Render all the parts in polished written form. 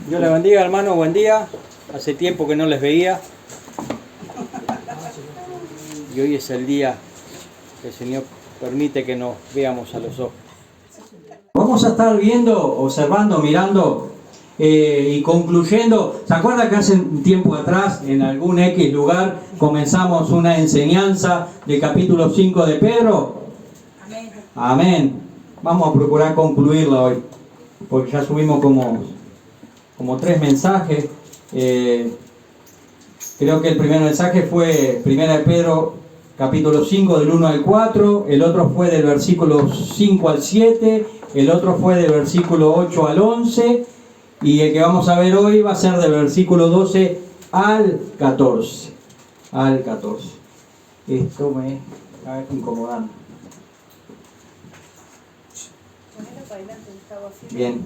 Dios les bendiga, hermano, buen día. Hace tiempo que no les veía. Y hoy es el día que el Señor permite que nos veamos a los ojos. Vamos a estar viendo, observando, mirando y concluyendo. ¿Se acuerda que hace un tiempo atrás, en algún X lugar, comenzamos una enseñanza del capítulo 5 de Pedro? Amén. Amén. Vamos a procurar concluirla hoy, porque ya subimos como 3 mensajes. Creo que el primer mensaje fue 1 de Pedro capítulo 5 del 1 al 4, el otro fue del versículo 5 al 7, el otro fue del versículo 8 al 11, y el que vamos a ver hoy va a ser del versículo 12 al 14. Al 14. Esto me está incomodando. Bien.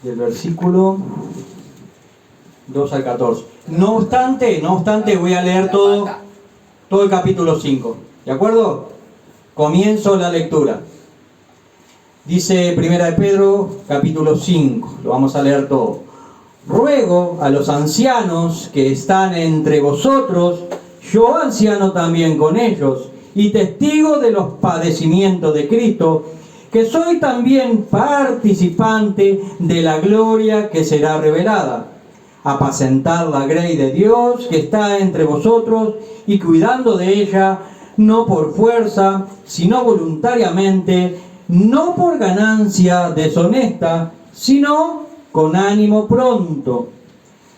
Del versículo 2 al 14. No obstante, voy a leer todo el capítulo 5. ¿De acuerdo? Comienzo la lectura. Dice 1 de Pedro, capítulo 5. Lo vamos a leer todo. Ruego a los ancianos que están entre vosotros, yo anciano también con ellos, y testigo de los padecimientos de Cristo, que soy también participante de la gloria que será revelada. Apacentar la grey de Dios que está entre vosotros y cuidando de ella, no por fuerza, sino voluntariamente, no por ganancia deshonesta, sino con ánimo pronto,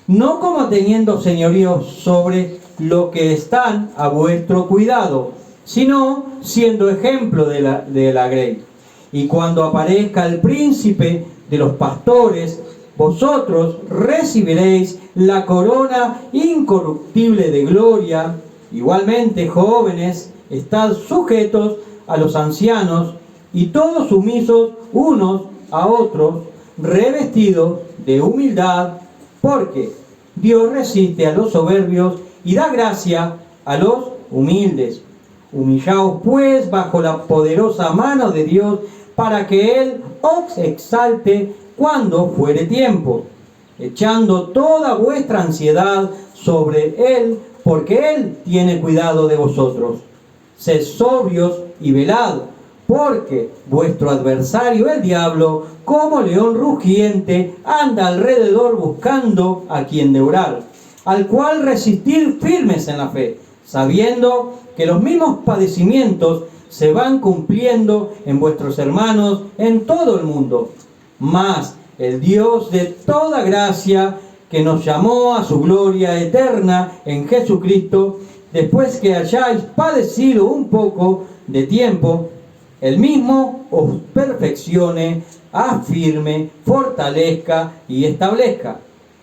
no como teniendo señorío sobre lo que están a vuestro cuidado, sino siendo ejemplo de la grey. Y cuando aparezca el príncipe de los pastores, vosotros recibiréis la corona incorruptible de gloria. Igualmente, jóvenes, estad sujetos a los ancianos y todos sumisos unos a otros, revestidos de humildad, porque Dios resiste a los soberbios y da gracia a los humildes. Humillaos pues bajo la poderosa mano de Dios, para que Él os exalte cuando fuere tiempo, echando toda vuestra ansiedad sobre Él, porque Él tiene cuidado de vosotros. Sed sobrios y velad, porque vuestro adversario el diablo, como león rugiente, anda alrededor buscando a quien devorar, al cual resistir firmes en la fe, sabiendo que los mismos padecimientos se van cumpliendo en vuestros hermanos en todo el mundo. Mas el Dios de toda gracia, que nos llamó a su gloria eterna en Jesucristo, después que hayáis padecido un poco de tiempo, el mismo os perfeccione, afirme, fortalezca y establezca.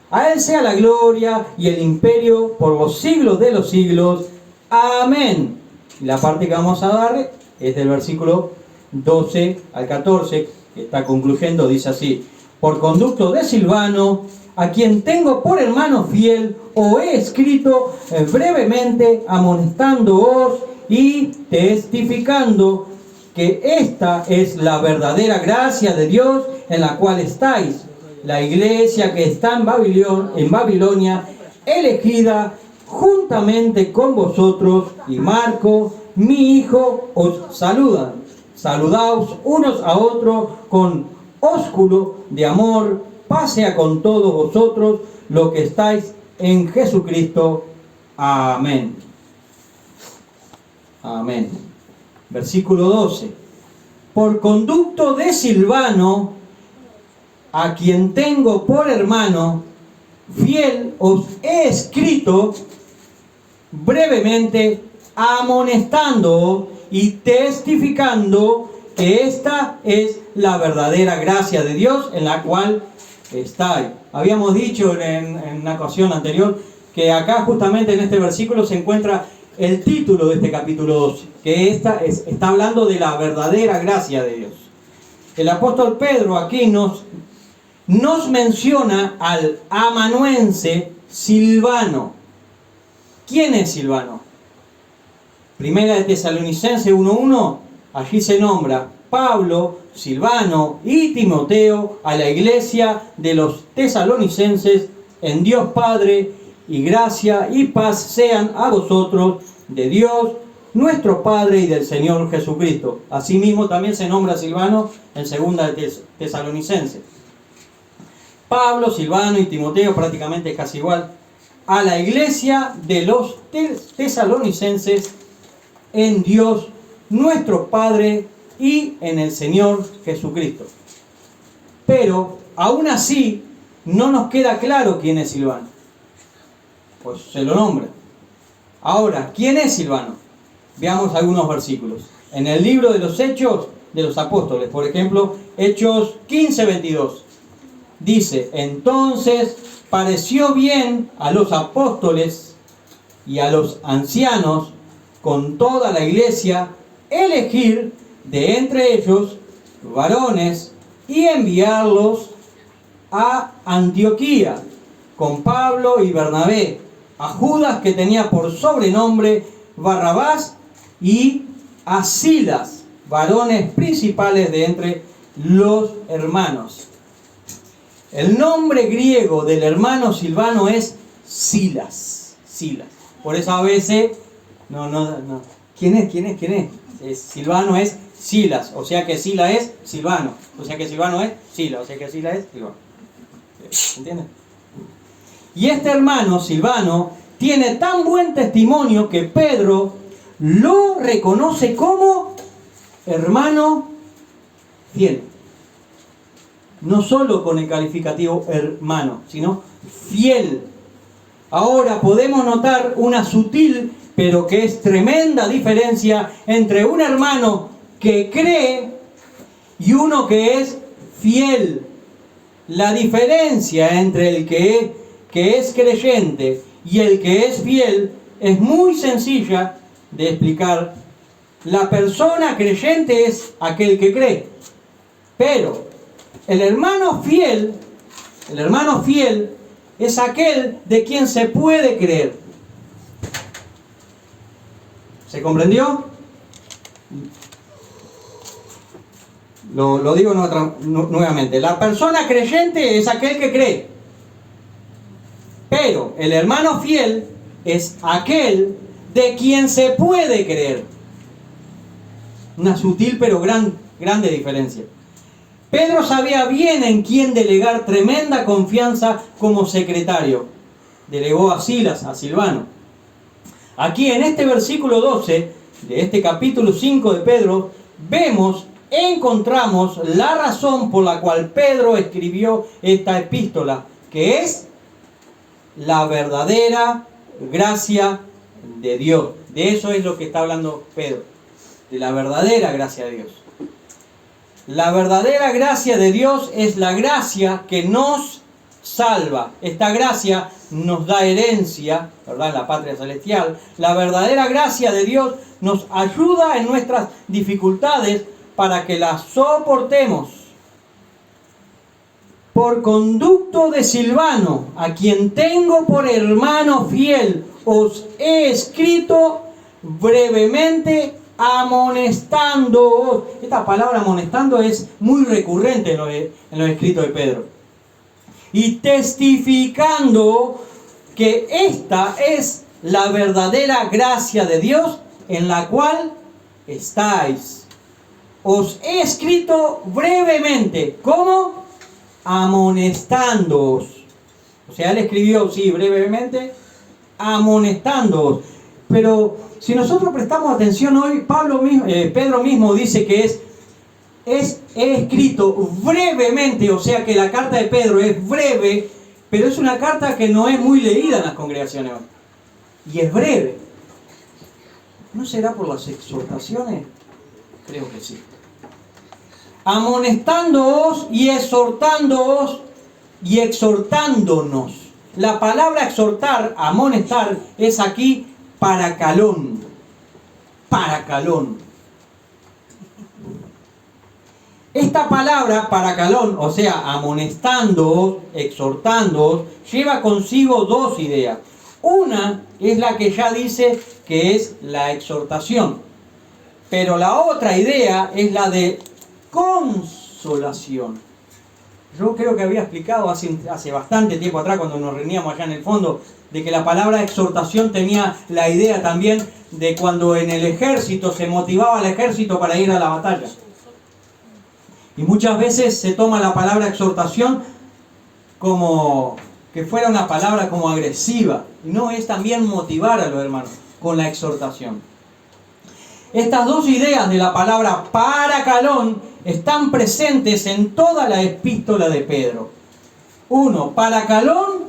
A Él sea la gloria y el imperio por los siglos de los siglos. Amén. Y la parte que vamos a dar es del versículo 12 al 14, que está concluyendo, dice así: por conducto de Silvano, a quien tengo por hermano fiel, os he escrito brevemente, amonestándoos y testificando que esta es la verdadera gracia de Dios en la cual estáis, la iglesia que está en Babilonia, elegida juntamente con vosotros, y Marco, mi hijo, os saludan. Saludaos unos a otros con ósculo de amor. Paz sea con todos vosotros los que estáis en Jesucristo. Amén. Amén. Versículo 12. Por conducto de Silvano, a quien tengo por hermano fiel, os he escrito brevemente, amonestando y testificando que esta es la verdadera gracia de Dios en la cual estáis. Habíamos dicho en una ocasión anterior que acá justamente en este versículo se encuentra el título de este capítulo 12, que está hablando de la verdadera gracia de Dios. El apóstol Pedro aquí nos menciona al amanuense Silvano. ¿Quién es Silvano? Primera de Tesalonicenses 1:1, allí se nombra: Pablo, Silvano y Timoteo a la iglesia de los tesalonicenses, en Dios Padre, y gracia y paz sean a vosotros de Dios nuestro Padre y del Señor Jesucristo. Asimismo también se nombra Silvano en segunda de Tesalonicenses. Pablo, Silvano y Timoteo prácticamente es casi igual. A la iglesia de los tesalonicenses, en Dios nuestro Padre y en el Señor Jesucristo. Pero aún así no nos queda claro quién es Silvano. Pues se lo nombra. Ahora, ¿quién es Silvano? Veamos algunos versículos. En el libro de los Hechos de los Apóstoles, por ejemplo, Hechos 15:22, dice: entonces pareció bien a los apóstoles y a los ancianos con toda la iglesia elegir de entre ellos varones y enviarlos a Antioquía con Pablo y Bernabé, a Judas, que tenía por sobrenombre Barrabás, y a Silas, varones principales de entre los hermanos. El nombre griego del hermano Silvano es Silas. Silas. Por eso a veces no. ¿Quién es? Silvano es Silas, o sea que Silas es Silvano, o sea que Silvano es Silas, o sea que Silas es Silvano. ¿Entienden? Y este hermano Silvano tiene tan buen testimonio que Pedro lo reconoce como hermano fiel. No solo con el calificativo hermano, sino fiel. Ahora podemos notar una sutil pero que es tremenda diferencia entre un hermano que cree y uno que es fiel. La diferencia entre el que es creyente y el que es fiel es muy sencilla de explicar. La persona creyente es aquel que cree, pero el hermano fiel es aquel de quien se puede creer. ¿Se comprendió? Lo digo nuevamente. La persona creyente es aquel que cree. Pero el hermano fiel es aquel de quien se puede creer. Una sutil pero grande diferencia. Pedro sabía bien en quién delegar tremenda confianza como secretario. Delegó a Silas, a Silvano. Aquí en este versículo 12 de este capítulo 5 de Pedro, encontramos la razón por la cual Pedro escribió esta epístola, que es la verdadera gracia de Dios. De eso es lo que está hablando Pedro, de la verdadera gracia de Dios. La verdadera gracia de Dios es la gracia que nos salva. Esta gracia nos da herencia, ¿verdad?, en la patria celestial. La verdadera gracia de Dios nos ayuda en nuestras dificultades para que las soportemos. Por conducto de Silvano, a quien tengo por hermano fiel, os he escrito brevemente amonestándoos. Esta palabra amonestando es muy recurrente en los escritos de Pedro. Y testificando que esta es la verdadera gracia de Dios en la cual estáis. Os he escrito brevemente. ¿Cómo? Amonestándoos. O sea, él escribió, sí, brevemente, amonestándoos. Pero si nosotros prestamos atención hoy, Pedro mismo dice que he escrito brevemente, o sea que la carta de Pedro es breve, pero es una carta que no es muy leída en las congregaciones hoy. Y es breve. ¿No será por las exhortaciones? Creo que sí. Amonestándoos y exhortándoos y exhortándonos. La palabra exhortar, amonestar, es aquí paracalón. Paracalón. Esta palabra paracalón, o sea, amonestándoos, exhortándoos, lleva consigo dos ideas. Una es la que ya dice que es la exhortación. Pero la otra idea es la de consolación. Yo creo que había explicado hace bastante tiempo atrás, cuando nos reuníamos allá en el fondo, de que la palabra exhortación tenía la idea también de cuando en el ejército se motivaba al ejército para ir a la batalla. Y muchas veces se toma la palabra exhortación como que fuera una palabra como agresiva. Y no, es también motivar a los hermanos con la exhortación. Estas dos ideas de la palabra parakalón están presentes en toda la epístola de Pedro. Uno, parakalón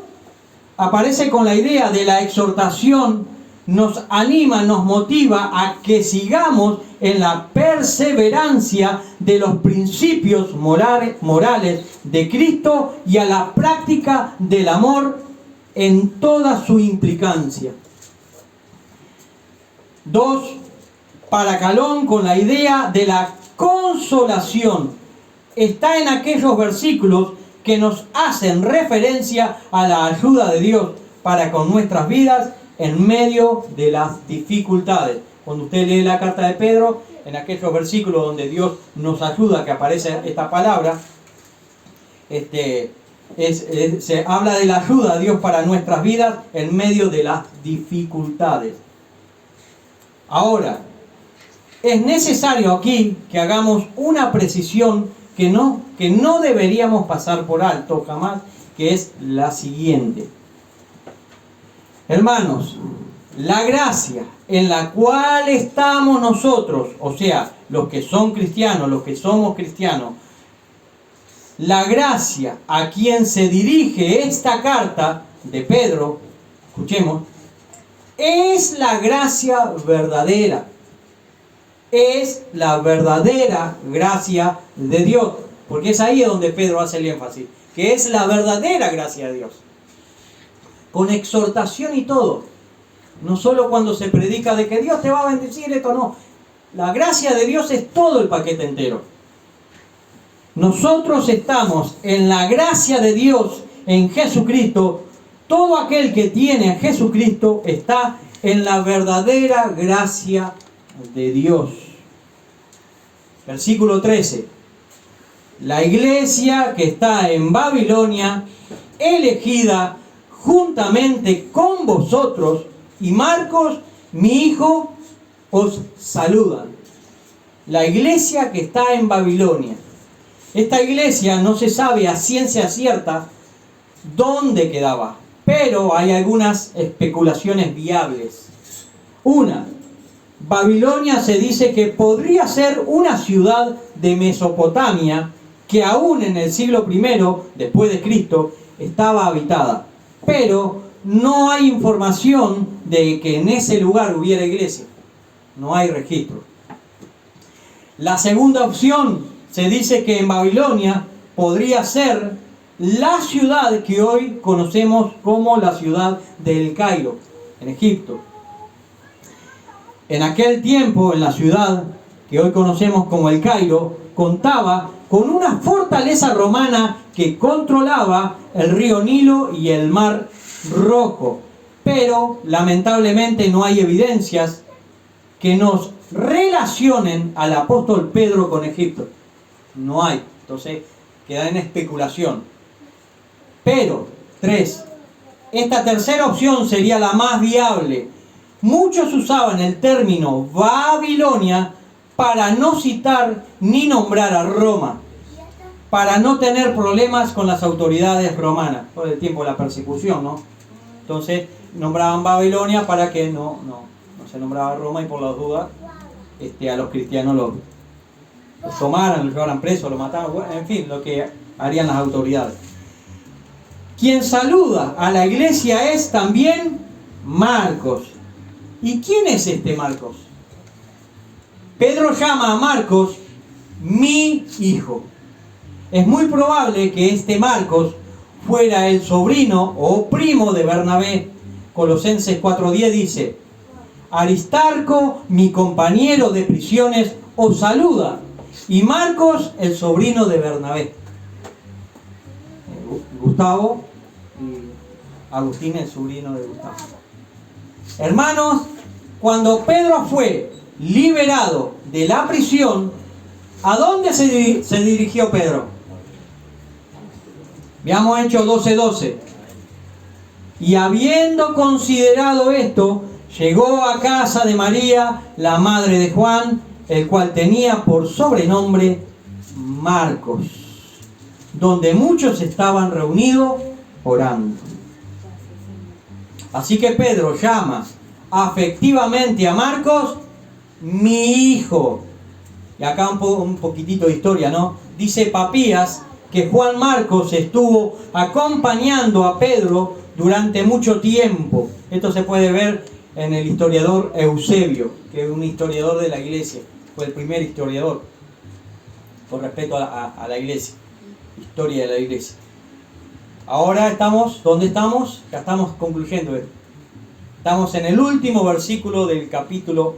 aparece con la idea de la exhortación, nos anima, nos motiva a que sigamos en la perseverancia de los principios morales de Cristo y a la práctica del amor en toda su implicancia. Dos, parakalón con la idea de la consolación. Está en aquellos versículos que nos hacen referencia a la ayuda de Dios para con nuestras vidas en medio de las dificultades. Cuando usted lee la carta de Pedro, en aquellos versículos donde Dios nos ayuda, que aparece esta palabra, se habla de la ayuda de Dios para nuestras vidas en medio de las dificultades. Ahora, es necesario aquí que hagamos una precisión que no deberíamos pasar por alto jamás, que es la siguiente. Hermanos, la gracia en la cual estamos nosotros, o sea, los que son cristianos, los que somos cristianos, la gracia a quien se dirige esta carta de Pedro, escuchemos, es la gracia verdadera. Es la verdadera gracia de Dios. Porque es ahí donde Pedro hace el énfasis. Que es la verdadera gracia de Dios. Con exhortación y todo. No solo cuando se predica de que Dios te va a bendecir, esto no. La gracia de Dios es todo el paquete entero. Nosotros estamos en la gracia de Dios en Jesucristo. Todo aquel que tiene a Jesucristo está en la verdadera gracia de Dios. Versículo 13. La iglesia que está en Babilonia, elegida juntamente con vosotros, y Marcos, mi hijo, os saludan. La iglesia que está en Babilonia. Esta iglesia no se sabe a ciencia cierta dónde quedaba, pero hay algunas especulaciones viables. Una, Babilonia se dice que podría ser una ciudad de Mesopotamia que aún en el siglo I después de Cristo estaba habitada, pero no hay información de que en ese lugar hubiera iglesia, no hay registro. La segunda opción, se dice que en Babilonia podría ser la ciudad que hoy conocemos como la ciudad del Cairo, en Egipto. En aquel tiempo, en la ciudad que hoy conocemos como el Cairo, contaba con una fortaleza romana que controlaba el río Nilo y el Mar Rojo. Pero, lamentablemente, no hay evidencias que nos relacionen al apóstol Pedro con Egipto. No hay. Entonces, queda en especulación. Pero, 3. Esta tercera opción sería la más viable. Muchos usaban el término Babilonia para no citar ni nombrar a Roma, para no tener problemas con las autoridades romanas por el tiempo de la persecución, ¿no? Entonces nombraban Babilonia para que no se nombraba Roma, y por las dudas a los cristianos los tomaran, los llevaran presos, los mataran, en fin, lo que harían las autoridades. Quien saluda a la iglesia es también Marcos. ¿Y quién es este Marcos? Pedro llama a Marcos mi hijo. Es muy probable que este Marcos fuera el sobrino o primo de Bernabé. Colosenses 4:10 dice: Aristarco, mi compañero de prisiones, os saluda. Y Marcos, el sobrino de Bernabé. Gustavo y Agustín, el sobrino de Gustavo. Hermanos, cuando Pedro fue liberado de la prisión, ¿A dónde se dirigió Pedro? Veamos Hechos 12:12. Y habiendo considerado esto, llegó a casa de María, la madre de Juan, el cual tenía por sobrenombre Marcos, donde muchos estaban reunidos orando. Así que Pedro llama afectivamente a Marcos, mi hijo. Y acá un poquitito de historia, ¿no? Dice Papías que Juan Marcos estuvo acompañando a Pedro durante mucho tiempo. Esto se puede ver en el historiador Eusebio, que es un historiador de la iglesia. Fue el primer historiador con respecto a la iglesia. Historia de la iglesia. Ahora estamos, ¿dónde estamos? Ya estamos concluyendo esto. Estamos en el último versículo del capítulo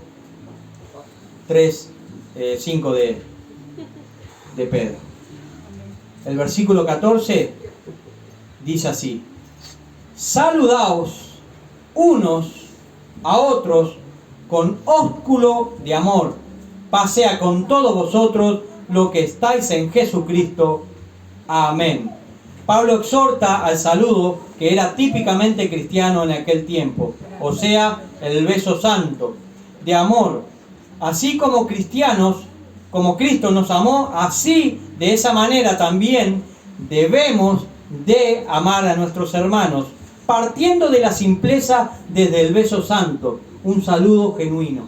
5 de Pedro. El versículo 14 dice así: saludaos unos a otros con ósculo de amor. Pasea con todos vosotros lo que estáis en Jesucristo. Amén. Pablo exhorta al saludo que era típicamente cristiano en aquel tiempo, o sea, el beso santo, de amor. Así como cristianos, como Cristo nos amó, así, de esa manera también debemos de amar a nuestros hermanos, partiendo de la simpleza desde el beso santo, un saludo genuino.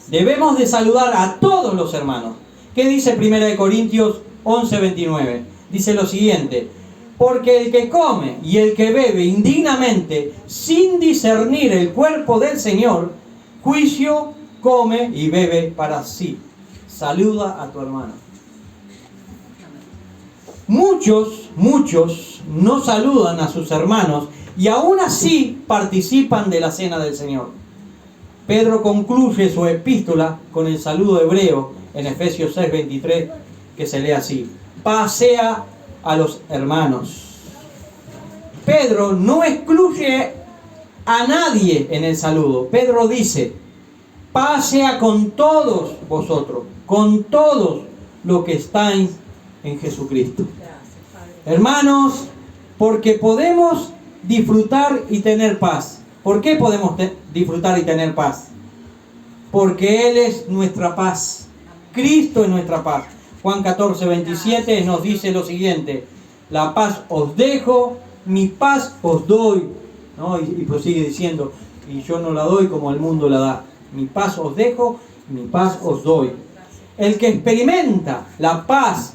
Debemos de saludar a todos los hermanos. ¿Qué dice 1 Corintios 11:29? Dice lo siguiente: porque el que come y el que bebe indignamente, sin discernir el cuerpo del Señor, juicio come y bebe para sí. Saluda a tu hermano. Muchos no saludan a sus hermanos y aún así participan de la cena del Señor. Pedro concluye su epístola con el saludo hebreo en Efesios 6:23, que se lee así: pasea a los hermanos. Pedro no excluye a nadie en el saludo. Pedro dice: pasea con todos vosotros, con todos los que estáis en Jesucristo. Hermanos, porque podemos disfrutar y tener paz. ¿Por qué podemos disfrutar y tener paz? Porque Él es nuestra paz. Cristo es nuestra paz. Juan 14:27 nos dice lo siguiente: la paz os dejo, mi paz os doy. ¿No? Y prosigue diciendo: y yo no la doy como el mundo la da. Mi paz os dejo, mi paz os doy. El que experimenta la paz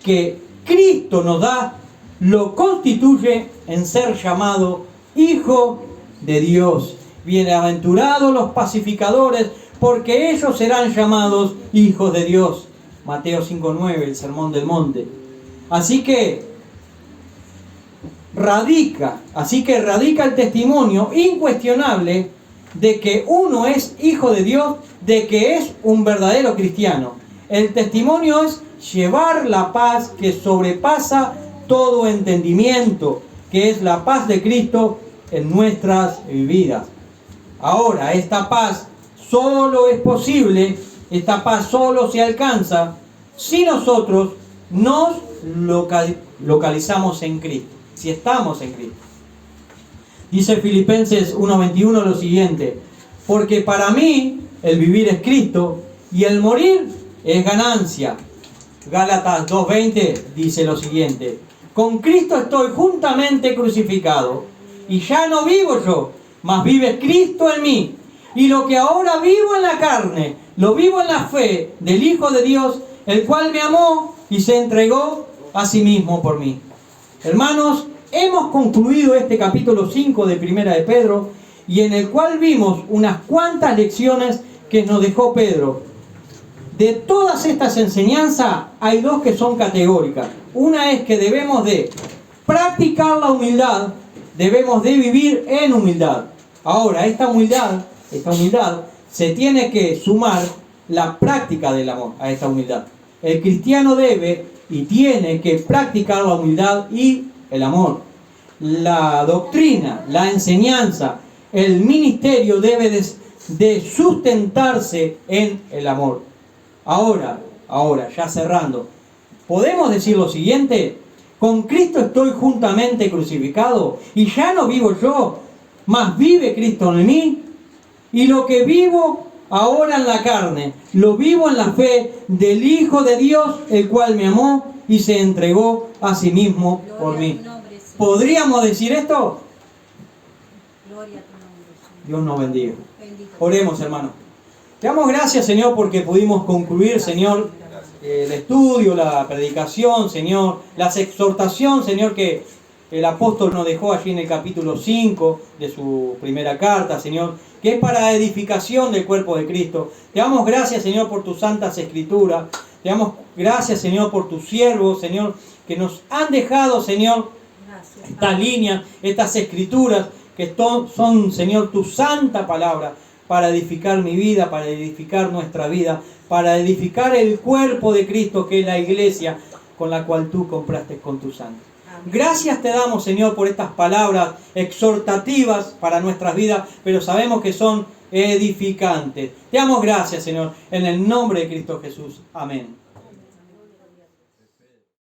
que Cristo nos da, lo constituye en ser llamado hijo de Dios. Bienaventurados los pacificadores, porque ellos serán llamados hijos de Dios. Mateo 5:9, el Sermón del Monte. Así que radica el testimonio incuestionable de que uno es hijo de Dios, de que es un verdadero cristiano. El testimonio es llevar la paz que sobrepasa todo entendimiento, que es la paz de Cristo en nuestras vidas. Ahora, esta paz solo es posible, esta paz solo se alcanza si nosotros nos localizamos en Cristo, si estamos en Cristo. Dice Filipenses 1:21 lo siguiente: porque para mí el vivir es Cristo y el morir es ganancia. Gálatas 2:20 dice lo siguiente: con Cristo estoy juntamente crucificado, y ya no vivo yo, mas vive Cristo en mí. Y lo que ahora vivo en la carne, lo vivo en la fe del Hijo de Dios, el cual me amó y se entregó a sí mismo por mí. Hermanos, hemos concluido este capítulo 5 de Primera de Pedro, y en el cual vimos unas cuantas lecciones que nos dejó Pedro. De todas estas enseñanzas hay dos que son categóricas. Una es que debemos de practicar la humildad, debemos de vivir en humildad. Ahora, esta humildad se tiene que sumar la práctica del amor a esta humildad. El cristiano debe y tiene que practicar la humildad y el amor. La doctrina, la enseñanza, el ministerio debe de sustentarse en el amor. Ahora, Ahora, ya cerrando, ¿podemos decir lo siguiente? Con Cristo estoy juntamente crucificado y ya no vivo yo, mas vive Cristo en mí. Y lo que vivo ahora en la carne, lo vivo en la fe del Hijo de Dios, el cual me amó y se entregó a sí mismo por mí. ¿Podríamos decir esto? Gloria a tu nombre, Señor. Dios nos bendiga. Bendito. Oremos, hermano. Te damos gracias, Señor, porque pudimos concluir, Señor, el estudio, la predicación, Señor, las exhortación, Señor, que el apóstol nos dejó allí en el capítulo 5 de su primera carta, Señor, que es para edificación del cuerpo de Cristo. Te damos gracias, Señor, por tus santas escrituras. Te damos gracias, Señor, por tus siervos, Señor, que nos han dejado, Señor, Gracias, estas Padre. líneas, estas escrituras, que son, Señor, tu santa palabra, para edificar mi vida, para edificar nuestra vida, para edificar el cuerpo de Cristo, que es la iglesia con la cual tú compraste con tu sangre. Amén. Gracias te damos, Señor, por estas palabras exhortativas para nuestras vidas, pero sabemos que son edificantes. Te damos gracias, Señor, en el nombre de Cristo Jesús. Amén.